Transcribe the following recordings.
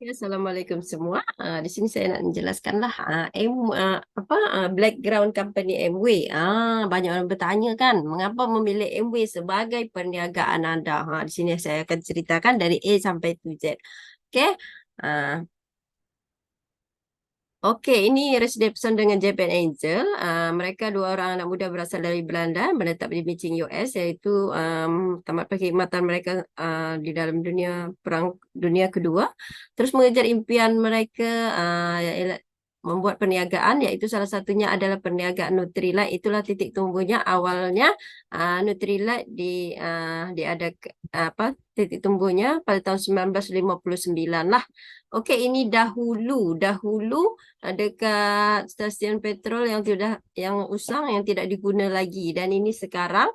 Ya, Assalamualaikum semua. Di sini saya nak menjelaskanlah background company MW. Banyak orang bertanya kan, mengapa memilih MW sebagai perniagaan anda? Di sini saya akan ceritakan dari A sampai to Z. Okey. Ah, Okey, ini Resdemption dengan Japan Angel. Mereka dua orang anak muda berasal dari Belanda, menetap di Beijing, US, iaitu tamat perkhidmatan mereka di dalam Perang Dunia Kedua. Terus mengejar impian mereka ialah membuat perniagaan, iaitu salah satunya adalah perniagaan Nutrilite. Itulah titik tumbuhnya. Awalnya Nutrilite diada titik tumbuhnya pada tahun 1959 lah. Okey, ini dahulu dekat stesen petrol yang yang usang yang tidak diguna lagi, dan ini sekarang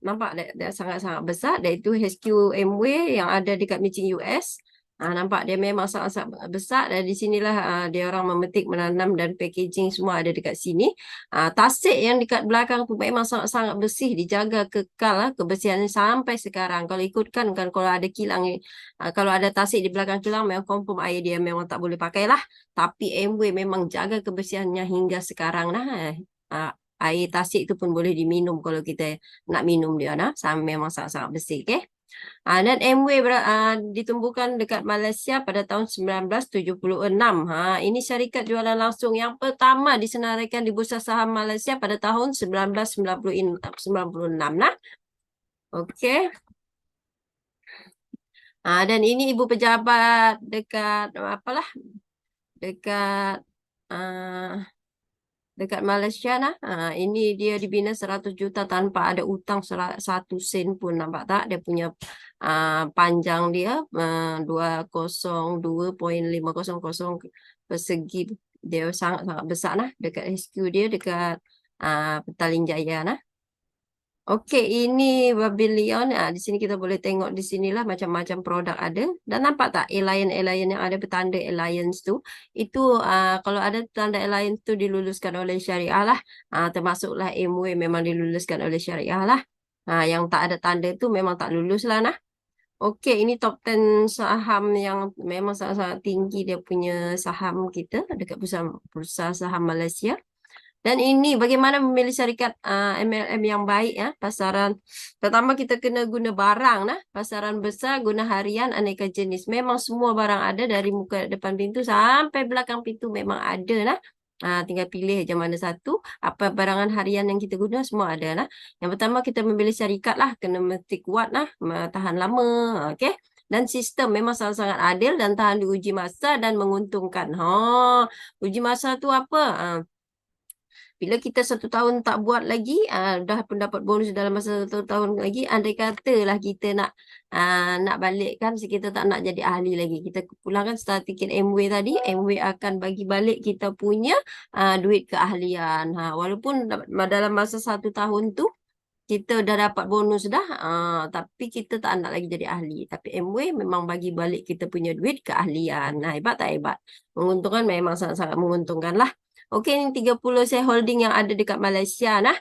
nampak dia sangat-sangat besar, iaitu HQMW yang ada dekat Meeting US. Nampak dia memang sangat-sangat besar, dan di sinilah dia orang memetik, menanam, dan packaging semua ada dekat sini. Tasik yang dekat belakang tu memang sangat-sangat bersih, dijaga kekal kebersihannya sampai sekarang. Kalau ikutkan kan, kalau ada kilang, kalau ada tasik di belakang kilang, memang confirm air dia memang tak boleh pakai lah. Tapi MW memang jaga kebersihannya hingga sekarang lah. Ah, Air tasik itu pun boleh diminum kalau kita nak minum dia nah. Memang sangat-sangat bersih. Okay? Dan MW ditumbuhkan dekat Malaysia pada tahun 1976. Ini syarikat jualan langsung yang pertama disenaraikan di Bursa Saham Malaysia pada tahun 1996 nah. Okey. Dan ini ibu pejabat dekat apalah, dekat uh, dekat Malaysia nah. Ini dia dibina 100 juta tanpa ada utang satu sen pun, nampak tak? Dia punya panjang dia 202.500 persegi. Dia sangat-sangat besar nah, dekat HQ dia dekat Petaling Jaya nah. Okey, ini Babylon. Di sini kita boleh tengok, di sinilah macam-macam produk ada. Dan nampak tak Alliance yang ada bertanda Alliance tu? Itu kalau ada tanda Alliance tu diluluskan oleh syariah lah. Termasuklah MW memang diluluskan oleh syariah lah. Yang tak ada tanda tu memang tak lulus lah nah. Okey, ini top 10 saham yang memang sangat-sangat tinggi dia punya saham kita dekat Bursa Saham Malaysia. Dan ini bagaimana memilih syarikat MLM yang baik ya. Pasaran pertama, kita kena guna barang nah. Pasaran besar, guna harian, aneka jenis. Memang semua barang ada, dari muka depan pintu sampai belakang pintu memang ada nah. Tinggal pilih je mana satu. Apa barangan harian yang kita guna, semua ada nah. Yang pertama, kita memilih syarikat lah, kena mesti kuat nah, tahan lama. Okey. Dan sistem memang sangat-sangat adil dan tahan diuji masa dan menguntungkan. Uji masa tu apa? Bila kita 1 tahun tak buat lagi, dah pun dapat bonus dalam masa 1 tahun lagi. Andai katalah kita nak balik kan, kita tak nak jadi ahli lagi, kita pulangkan sertifikat MW tadi, MW akan bagi balik kita punya duit keahlian. Walaupun dalam masa 1 tahun tu kita dah dapat bonus dah, tapi kita tak nak lagi jadi ahli. Tapi MW memang bagi balik kita punya duit keahlian. Hebat tak hebat? Menguntungkan, memang sangat-sangat menguntungkan lah. Okey, ni 30 shareholding yang ada dekat Malaysia nah.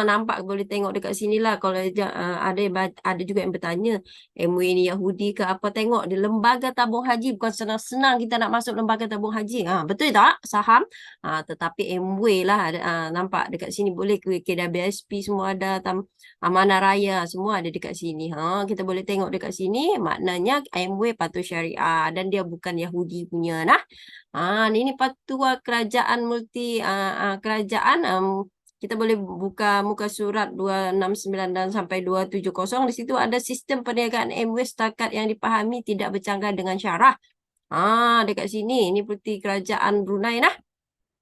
Nampak, boleh tengok dekat sini lah. Kalau ada juga yang bertanya, MW ni Yahudi ke apa? Tengok di lembaga tabung haji. Bukan senang-senang kita nak masuk lembaga tabung haji. Betul tak? Saham. Tetapi MW lah ada, nampak dekat sini, boleh KWSP semua ada, Amanah Raya semua ada dekat sini. Kita boleh tengok dekat sini, maknanya MW patuh syariah dan dia bukan Yahudi punya nah. Ini patuah kerajaan kerajaan. Kita boleh buka muka surat 269 dan sampai 270. Di situ ada sistem perniagaan MW setakat yang dipahami, tidak bercanggah dengan syarah. Dekat sini, ini putih kerajaan Brunei nah.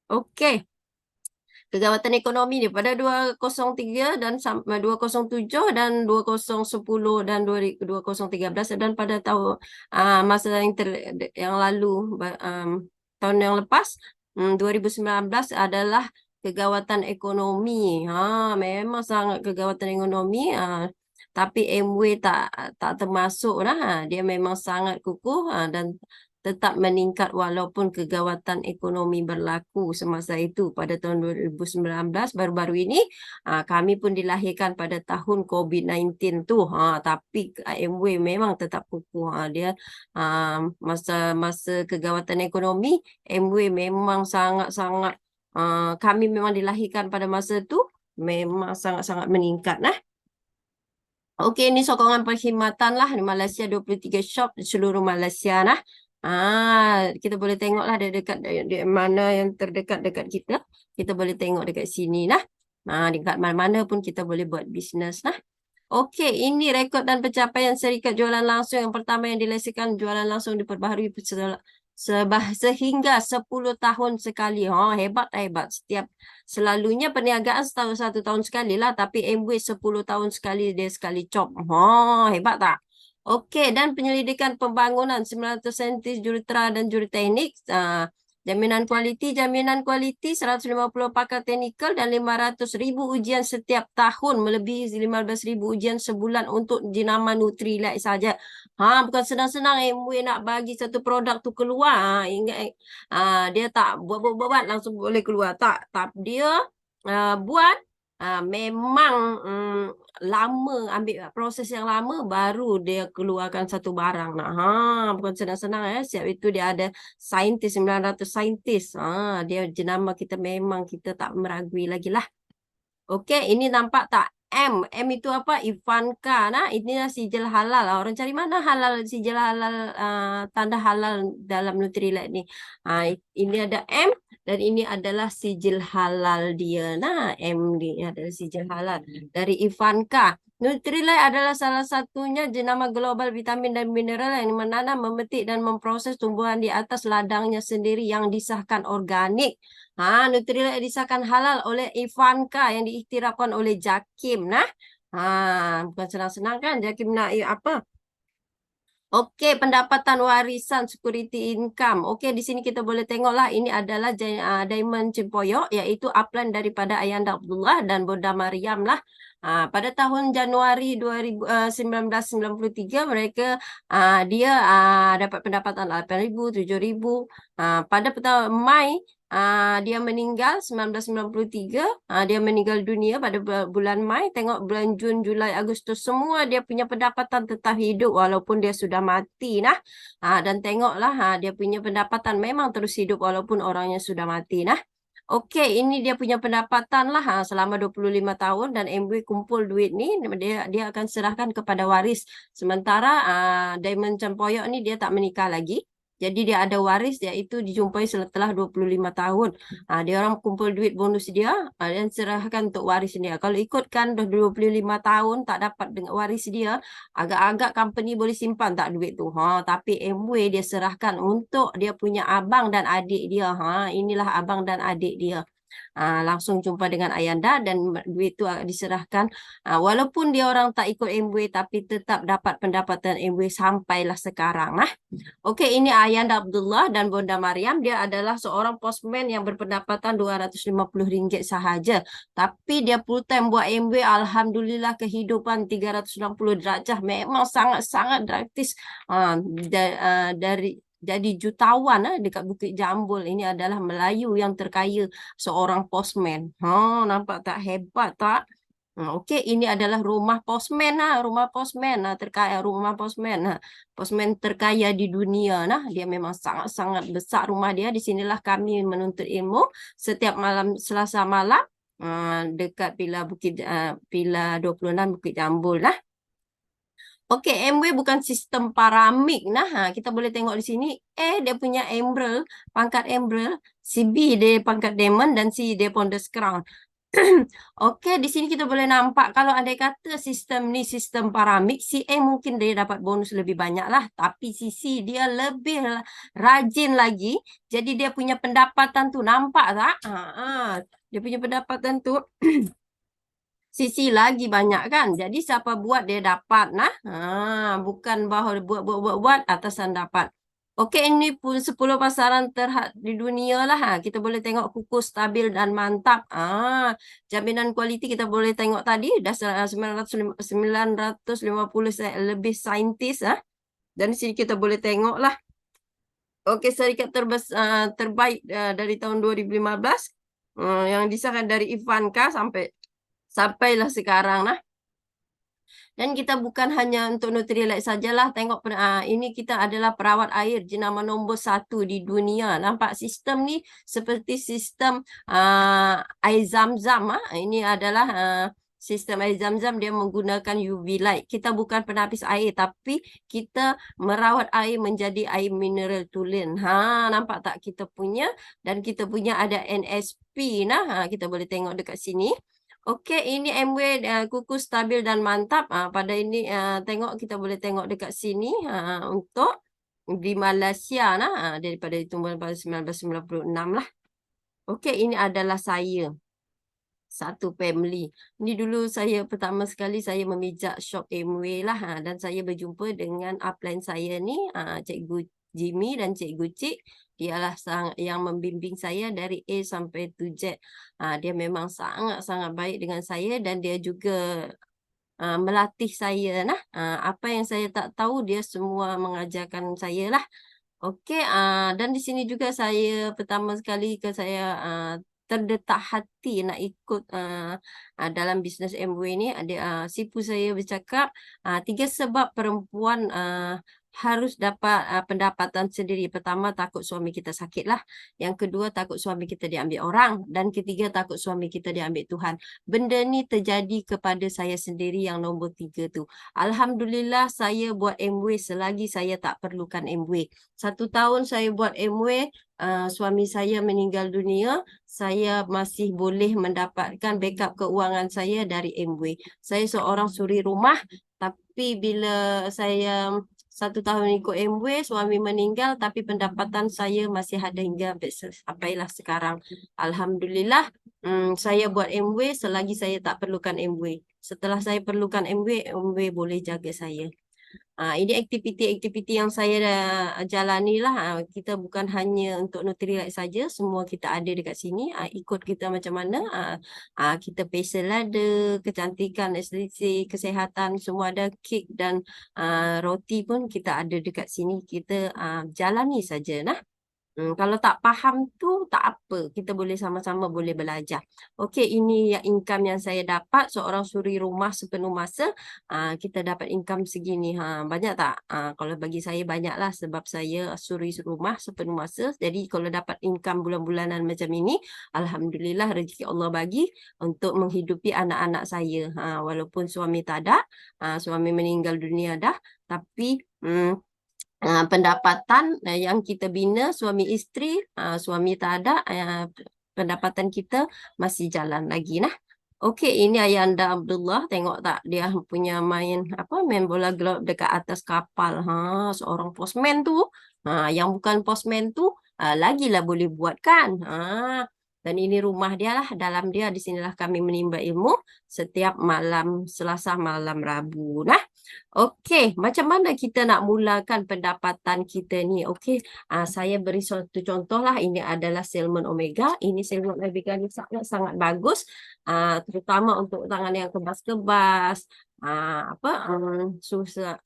Okey. Kegawatan ekonomi ni pada 2003 dan 2007 dan 2010 dan 2013, dan pada tahun masa yang lalu, tahun yang lepas 2019 adalah kegawatan ekonomi. Memang sangat kegawatan ekonomi. Tapi MW tak termasuk lah. Dia memang sangat kukuh dan tetap meningkat walaupun kegawatan ekonomi berlaku semasa itu pada tahun 2019 baru-baru ini. Kami pun dilahirkan pada tahun COVID-19 tu. Tapi AMW memang tetap kukuh. Dia masa kegawatan ekonomi, AMW memang sangat-sangat kami memang dilahirkan pada masa tu memang sangat-sangat meningkat nah. Okey, ini sokongan perkhidmatan lah di Malaysia 23 shop di seluruh Malaysia nah. Kita boleh tengoklah dia dekat di mana yang terdekat dekat kita. Kita boleh tengok dekat sini nah. Dekat mana-mana pun kita boleh buat bisnes nah. Okey, ini rekod dan pencapaian syarikat jualan langsung yang pertama yang dilesenkan jualan langsung diperbaharui sehingga 10 tahun sekali. Hebat. Selalunya perniagaan satu tahun sekali lah, tapi Amway 10 tahun sekali dia sekali cop. Hebat tak? Okey, dan penyelidikan pembangunan 900 saintis jurutera dan juruteknik. Jaminan kualiti 150 pakar teknikal dan 500,000 ujian setiap tahun, melebihi 15,000 ujian sebulan untuk jenama Nutrilite saja. Bukan senang-senang Amway nak bagi satu produk tu keluar. Ingat dia tak buat langsung boleh keluar. Tak dia buat memang lama, ambil proses yang lama baru dia keluarkan satu barang nak. Bukan senang-senang Siap itu dia ada saintis 900 saintis. Dia jenama kita memang kita tak meragui lagi lah. Okey, ini nampak tak? M itu apa? Ivanka nah. Inilah sijil halal. Orang cari mana halal, sijil halal, tanda halal dalam Nutrilite ni. Ini ada M dan ini adalah sijil halal dia. Nah, M ni adalah sijil halal dari Ivanka. Nutrilite adalah salah satunya jenama global vitamin dan mineral yang menanam, memetik dan memproses tumbuhan di atas ladangnya sendiri yang disahkan organik. Nutrilite disahkan halal oleh Ivanka yang diiktirafkan oleh JAKIM nah. Bukan senang-senang kan JAKIM nak apa? Okey, pendapatan warisan security income. Okey, di sini kita boleh tengoklah ini adalah Diamond Cempoyok iaitu upline daripada Ayanda Abdullah dan Bonda Mariam lah. Pada tahun Januari 1993 mereka dia dapat pendapatan 8,000, 7,000. Pada Mai dia meninggal 1993. Dia meninggal dunia pada bulan Mai. Tengok bulan Jun, Julai, Agustus semua dia punya pendapatan tetap hidup walaupun dia sudah mati nah. Dan tengoklah dia punya pendapatan memang terus hidup walaupun orangnya sudah mati nah. Okey, ini dia punya pendapatan lah selama 25 tahun dan Amway kumpul duit ni dia akan serahkan kepada waris. Sementara Diamond Cempoyok ni dia tak menikah lagi. Jadi dia ada waris iaitu dijumpai setelah 25 tahun. Dia orang kumpul duit bonus dia dan serahkan untuk waris dia. Kalau ikutkan dah 25 tahun tak dapat dengan waris dia, agak-agak company boleh simpan tak duit tu. Tapi Amway dia serahkan untuk dia punya abang dan adik dia. Inilah abang dan adik dia. Langsung jumpa dengan Ayanda dan duit tu diserahkan. Walaupun dia orang tak ikut Amway tapi tetap dapat pendapatan Amway sampailah sekarang. Okey, ini Ayanda Abdullah dan Bonda Mariam. Dia adalah seorang postman yang berpendapatan RM250 sahaja. Tapi dia full time buat Amway. Alhamdulillah kehidupan 360 derajat. Memang sangat-sangat drastis. Dari jadi jutawan dekat Bukit Jambul. Ini adalah Melayu yang terkaya seorang postman. Nampak tak hebat tak? Okey, ini adalah rumah postman rumah postman terkaya rumah postman postman terkaya di dunia dia memang sangat-sangat besar rumah dia. Di sinilah kami menuntut ilmu setiap malam Selasa malam dekat Pila 26 Bukit Jambul lah. Okey, Amway bukan sistem paramik kita boleh tengok di sini dia punya emerald, pangkat emerald, si B dia pangkat diamond dan si dia Pondus Crown. Okey, di sini kita boleh nampak kalau andai kata sistem ni sistem paramik, si A mungkin dia dapat bonus lebih banyak lah. Tapi si C dia lebih rajin lagi. Jadi dia punya pendapatan tu nampak tak? Dia punya pendapatan tu sisi lagi banyak kan. Jadi siapa buat dia dapat bukan bahawa buat atasan dapat. Okey, ini pun 10 pasaran terhad di dunia lah. Kita boleh tengok kukuh stabil dan mantap. Jaminan kualiti kita boleh tengok tadi dah 950 lebih saintis Dan di sini kita boleh tengok lah Oke, serikat terbaik dari tahun 2015 yang disahkan dari Ivanka sampailah sekarang. Nah, dan kita bukan hanya untuk Nutrilite sajalah. Tengok ini kita adalah perawat air jenama nombor 1 di dunia. Nampak sistem ni seperti sistem air zam-zam. Ini adalah sistem air zam-zam, dia menggunakan UV light. Kita bukan penapis air, tapi kita merawat air menjadi air mineral tulen. Nampak tak kita punya? Dan kita punya ada NSP. Nah, kita boleh tengok dekat sini. Okey, ini MW kukus stabil dan mantap. Pada ini tengok, kita boleh tengok dekat sini untuk di Malaysia nah daripada tumbuhan pada 1996 lah. Okey, ini adalah saya. Satu family. Ini dulu saya pertama sekali saya memijak shop MW lah dan saya berjumpa dengan upline saya ni Cikgu Jimmy dan Cikgu Cik. Dialah yang membimbing saya dari A sampai to Z. Dia memang sangat-sangat baik dengan saya dan dia juga melatih saya nah. Apa yang saya tak tahu dia semua mengajarkan saya lah. Okey, dan di sini juga saya pertama sekali saya terdetak hati nak ikut dalam bisnes MW ni. Ada sipu saya bercakap 3 sebab perempuan harus dapat pendapatan sendiri. Pertama, takut suami kita sakit lah. Yang kedua, takut suami kita diambil orang. Dan ketiga, takut suami kita diambil Tuhan. Benda ni terjadi kepada saya sendiri yang nombor 3 tu. Alhamdulillah saya buat MW selagi saya tak perlukan MW. 1 tahun saya buat MW, suami saya meninggal dunia, saya masih boleh mendapatkan backup keuangan saya dari MW. Saya seorang suri rumah, tapi bila saya 1 tahun ikut MW, suami meninggal, tapi pendapatan saya masih ada hingga sampailah sekarang. Alhamdulillah, saya buat MW selagi saya tak perlukan MW. Setelah saya perlukan MW, MW boleh jaga saya. Ini aktiviti-aktiviti yang saya dah jalani lah. Kita bukan hanya untuk Nutrilite saja, semua kita ada dekat sini. Ikut kita macam mana. Kita facial ada, kecantikan, estetik, kesihatan, semua ada. Kek dan roti pun kita ada dekat sini. Kita jalani saja nah. Kalau tak faham tu tak apa, kita boleh sama-sama boleh belajar. Okey, ini yang income yang saya dapat seorang suri rumah sepenuh masa. Kita dapat income segini. Banyak tak? Kalau bagi saya banyaklah sebab saya suri rumah sepenuh masa. Jadi kalau dapat income bulan-bulanan macam ini, alhamdulillah rezeki Allah bagi untuk menghidupi anak-anak saya. Walaupun suami tak ada, suami meninggal dunia dah, tapi pendapatan yang kita bina suami isteri, suami tak ada, pendapatan kita masih jalan lagi nah. Okey, ini Ayanda Abdullah, tengok tak dia punya main bola golf dekat atas kapal. Seorang postman tu, yang bukan postman tu lagilah boleh buat kan. Dan ini rumah dia lah, dalam dia di sinilah kami menimba ilmu setiap malam Selasa, malam Rabu nah. Okey, macam mana kita nak mulakan pendapatan kita ni? Okey, saya beri satu contoh lah. Ini adalah Salmon Omega. Ini Salmon Omega ni sangat-sangat bagus. Terutama untuk tangan yang kebas-kebas. Susah.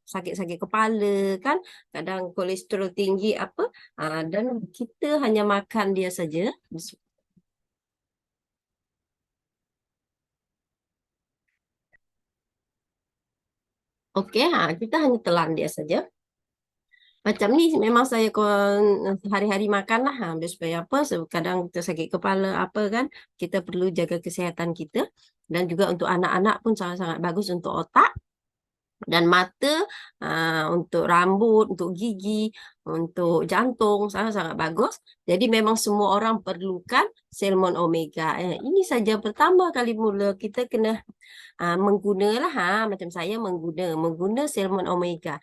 Sakit-sakit kepala kan. Kadang kolesterol tinggi apa. Dan kita hanya makan dia saja. Okey, kita hanya telan dia saja. Macam ni memang saya hari-hari makan lah. Supaya apa, kadang kita sakit kepala apa kan, kita perlu jaga kesihatan kita. Dan juga untuk anak-anak pun sangat-sangat bagus untuk otak dan mata, untuk rambut, untuk gigi, untuk jantung, sangat-sangat bagus. Jadi memang semua orang perlukan Salmon Omega. Ini saja pertama kali mula kita kena menggunalah, macam saya mengguna Salmon Omega.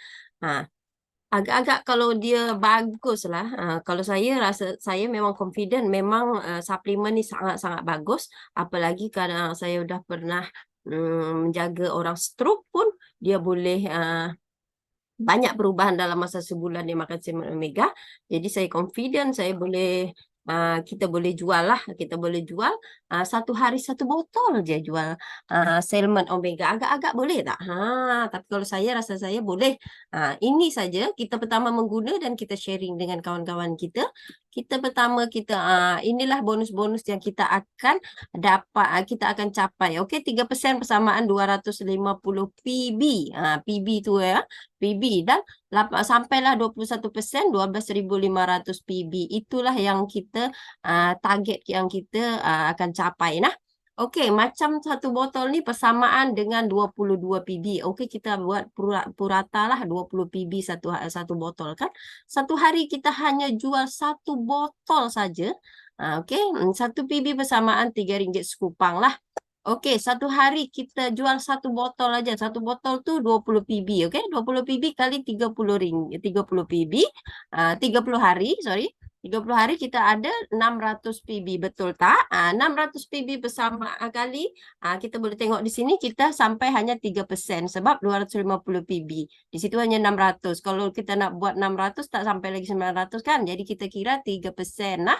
Agak-agak kalau dia bagus lah. Kalau saya rasa saya memang confident, memang suplemen ni sangat-sangat bagus. Apalagi kadang saya dah pernah menjaga orang stroke pun, dia boleh banyak perubahan dalam masa sebulan dia makan Salmon Omega. Jadi saya confident saya boleh kita boleh jual lah, kita boleh jual satu hari satu botol je jual Salmon Omega. Agak-agak boleh tak? Tapi kalau saya rasa saya boleh. Ini saja kita pertama mengguna dan kita sharing dengan kawan-kawan kita. Kita pertama inilah bonus-bonus yang kita akan dapat, kita akan capai. Okey, 3% persamaan 250 PB. PB tu ya, PB dan sampailah 21%, 12.500 PB. Itulah yang kita target yang kita akan capai nah. Okey, macam satu botol ni persamaan dengan 22 PB. Okey, kita buat purata lah 20 PB satu botol kan. Satu hari kita hanya jual satu botol saja. Okey, 1 PB persamaan RM3 sekupang lah. Okey, satu hari kita jual satu botol aja. Satu botol tu 20 PB, okey? 20 PB kali 30 PB. 30 hari, sorry. 30 hari kita ada 600 PB, betul tak? 600 PB bersama kali kita boleh tengok di sini kita sampai hanya 3% sebab 250 PB. Di situ hanya 600. Kalau kita nak buat 600 tak sampai lagi 900 kan? Jadi kita kira 3%. Nah,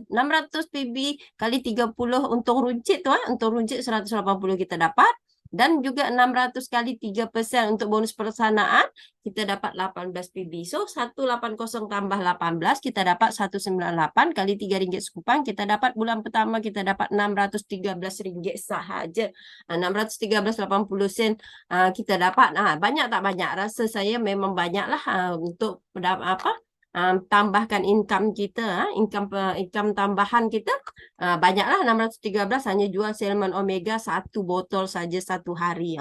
600 PB kali 30 untung runcit tu, untung runcit 180 kita dapat. Dan juga 600 kali 3% untuk bonus pelaksanaan, kita dapat 18 PB. So, 180 tambah 18, kita dapat 198 kali RM3 sekupang. Kita dapat bulan pertama, kita dapat RM613 sahaja. 613.80 kita dapat. Banyak tak banyak? Rasa saya memang banyak lah untuk tambahkan income kita, income tambahan kita banyaklah. 613 hanya jual Salmon Omega satu botol saja satu hari.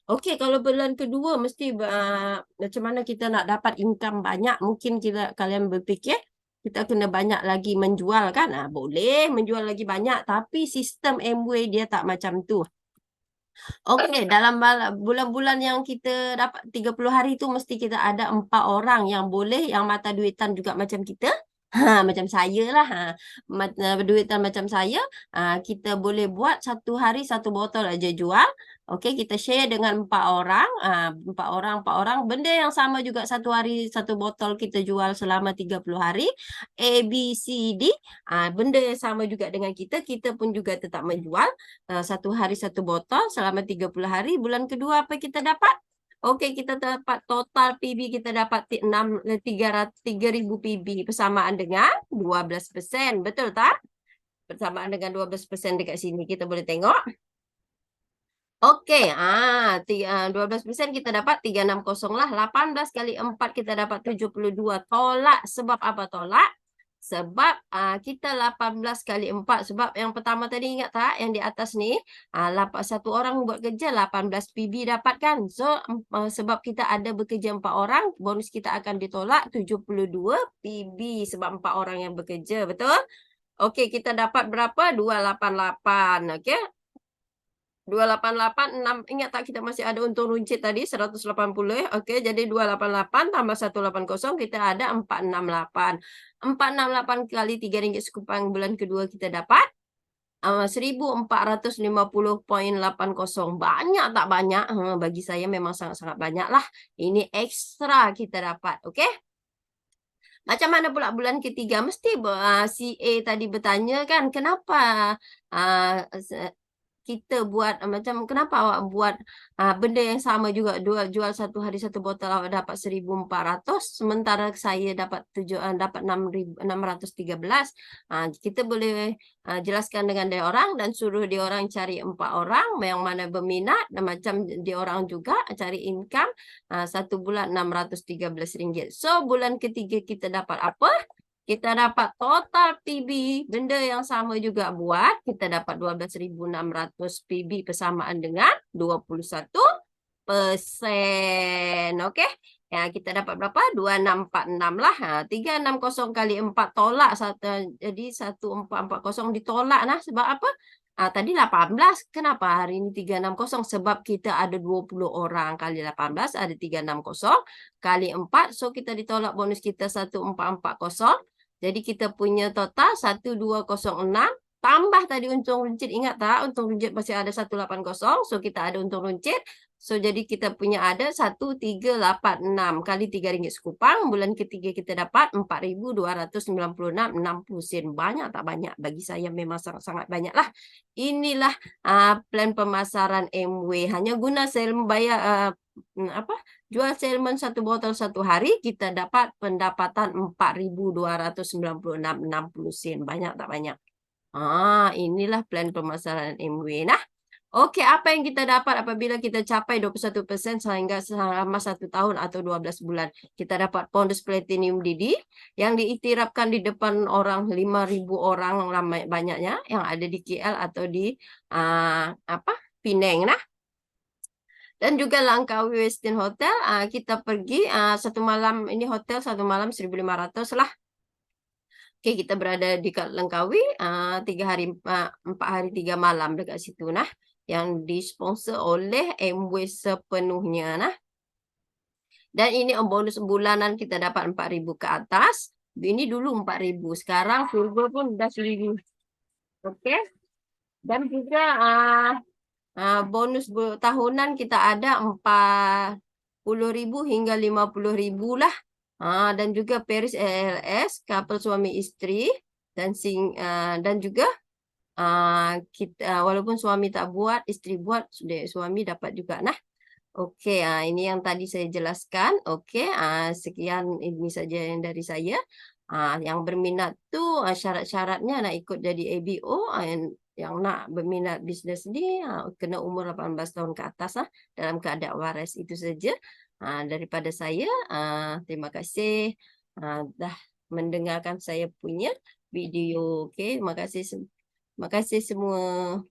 Okey, kalau bulan kedua mesti macam mana kita nak dapat income banyak? Mungkin kalian berfikir kita kena banyak lagi menjual kan? Boleh menjual lagi banyak, tapi sistem Amway dia tak macam tu. Okey, dalam bulan-bulan yang kita dapat 30 hari tu mesti kita ada 4 orang yang boleh, yang mata duitan juga macam kita. Macam saya lah. Duitan macam saya, kita boleh buat satu hari satu botol aja jual. Okey, kita share dengan 4 orang. 4 orang. Benda yang sama juga, satu hari satu botol kita jual selama 30 hari. A, B, C, D. Benda yang sama juga dengan kita pun juga tetap menjual. Satu hari satu botol selama 30 hari. Bulan kedua apa kita dapat? Okey, kita dapat total PB, kita dapat 3.000 PB persamaan dengan 12%. Betul tak? Persamaan dengan 12% dekat sini kita boleh tengok. Okey, 12% kita dapat 360 lah. 18 kali 4 kita dapat 72. Tolak sebab apa tolak? Sebab kita 18 kali 4. Sebab yang pertama tadi ingat tak? Yang di atas ni, satu orang buat kerja 18 PB dapat kan? So, sebab kita ada bekerja 4 orang, bonus kita akan ditolak 72 PB sebab 4 orang yang bekerja. Betul? Okey, kita dapat berapa? 288. Okey? 288, 6. Ingat tak kita masih ada untung runcit tadi 180. Okey, jadi 288 tambah 180 kita ada 468. 468 kali RM3 sekupang bulan kedua kita dapat 1450.80. Banyak tak banyak? Bagi saya memang sangat-sangat banyak lah. Ini ekstra kita dapat. Okey? Macam mana pula bulan ketiga? Mesti CA tadi bertanya kan, kenapa kita buat macam, kenapa awak buat benda yang sama juga, jual satu hari satu botol awak dapat 1.400 sementara saya dapat 613. Kita boleh jelaskan dengan dia orang dan suruh dia orang cari 4 orang yang mana berminat, dan macam dia orang juga cari income satu bulan RM613. So bulan ketiga kita dapat apa? Kita dapat total PB, benda yang sama juga buat. Kita dapat 12.600 PB persamaan dengan 21%. Okey. Ya, kita dapat berapa? 2646 lah. 360 kali 4 tolak. Jadi 1440 ditolak lah. Sebab apa? Tadi 18. Kenapa hari ini 360? Sebab kita ada 20 orang kali 18. Ada 360 kali 4. So, kita ditolak bonus kita 1440. Jadi kita punya total 1206 tambah tadi untung runcit, ingat tak? Untung runcit masih ada 180, so kita ada untung runcit. So, jadi kita punya ada 1386 kali RM3 sekupang. Bulan ketiga kita dapat 4.296,60 sen. Banyak tak banyak? Bagi saya memang sangat-sangat banyak lah. Inilah plan pemasaran MW. Hanya guna saya bayar jual salmon 1 botol 1 hari, kita dapat pendapatan 4.296,60 sen. Banyak tak banyak? Inilah plan pemasaran MW. Nah, oke, apa yang kita dapat apabila kita capai 21% sehingga selama 1 tahun atau 12 bulan? Kita dapat Pondus Platinum DD yang diiktirafkan di depan orang 5.000 orang ramai banyaknya yang ada di KL atau di Penang. Nah, dan juga Langkawi Westin Hotel, kita pergi 1 malam, ini hotel 1 malam 1.500 lah. Oke, kita berada di Langkawi 4 hari 3 malam dekat situ. Nah, yang disponsor oleh MW sepenuhnya. Nah, dan ini bonus bulanan kita dapat 4.000 ke atas. Ini dulu 4.000, sekarang surga pun dah 1.000. Oke. Dan juga bonus tahunan kita ada 40.000 hingga 50.000 lah. Dan juga Paris ALS, couple suami istri, dan juga kita walaupun suami tak buat, istri buat, suami dapat juga. Nah, oke, ini yang tadi saya jelaskan. Oke, sekian ini saja yang dari saya. Yang berminat tuh syarat-syaratnya nak ikut jadi ABO, yang nak berminat bisnes ni kena umur 18 tahun ke atas dalam keadaan waras. Itu saja daripada saya. Terima kasih dah mendengarkan saya punya video. Okey, terima kasih semua.